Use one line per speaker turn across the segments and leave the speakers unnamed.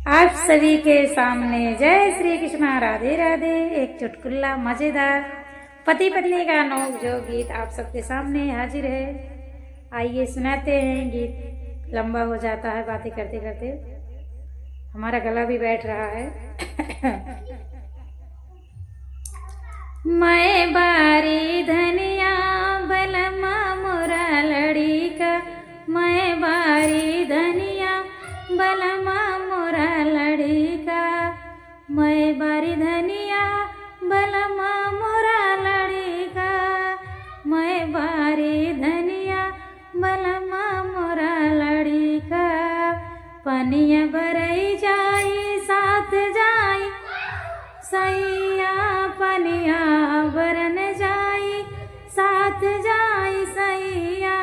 आप सभी के सामने जय श्री कृष्णा राधे राधे एक चुटकुला मजेदार पति पत्नी का नोक जो गीत आप सबके सामने हाजिर है। आइए सुनाते हैं। गीत लंबा हो जाता है बातें करते करते, हमारा गला भी बैठ रहा है। मैं बारी धनिया बलमा मोरा लड़ी का, मैं बारी धनिया बलमा मोरा लड़ी का, मैं बारी धनिया बलमा मोरा लड़ी का, मैं बारी धनिया बलमा मोरा लड़ी का। पनिया बरई जाई साथ जाई सैया, पनिया बरन जाई साथ जाई सैया,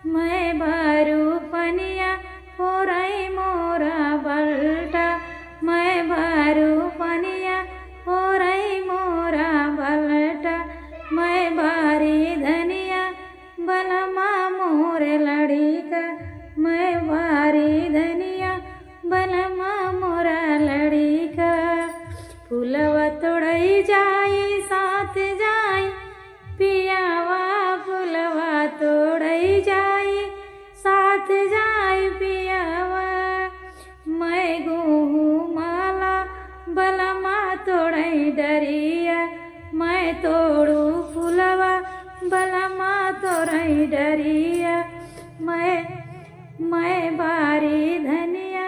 मैं भरू पनिया होरई मोरा बल्टा, मैं भरू पनिया होरई मोरा बल्टा, मैं बारी धनिया बलमा मोरे लड़ी का, मैं बारी धनिया बलमा मोरा लड़ी का। फूलवा तोड़ई जाई साथ जाई पियावा, फूलवा तोड़ई जाई साथ जाई पियावा, मैं गुहू माला बलमा तोड़ई डरिया, मैं तोड़ू फूलवा बलमा तोड़ई डरिया, मैं बारी धनिया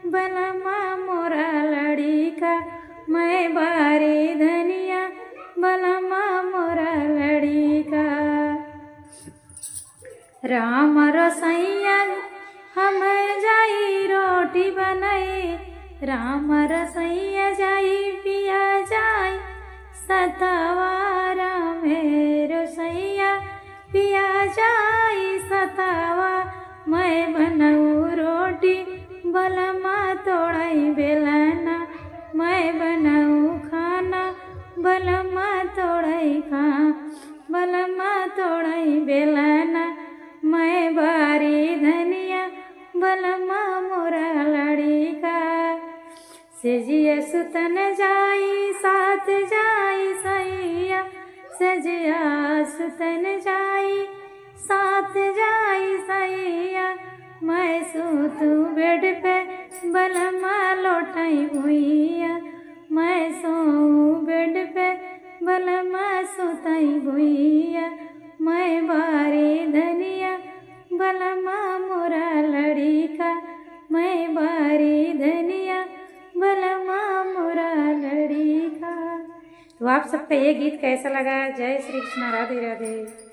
बलमा मोरा लड़ी का, मैं बारी धनिया बलमा मोरा लड़ी का। राम रसैया हम जाई रोटी बनाई, राम रसैया जाई पिया जाई सतावा, राम रसैया पिया जाई सतावा, मैं बनाऊ रोटी बलमा तोड़ई बेलना, मैं बनाऊ खाना बलमा तोड़ई खा, बलमा तोड़ई बेलना, मैं बारी धनिया बलमा मोरा लड़ी का। सजिया सुतन जाई साथ जाई सैया, सजिया सुतन जाई साथ जाई सैया, मैं सूतू बेड पे बलमा लौटाई भुइया, मैं सोऊं बेड पे बलमा सुताई भुइया, मैं बारी धनिया बलमा मोरा लड़ी का, मैं बारी धनिया बलमा मोरा लड़ी का। तो आप सबका ये गीत कैसा लगा? जय श्री कृष्णा राधे राधे।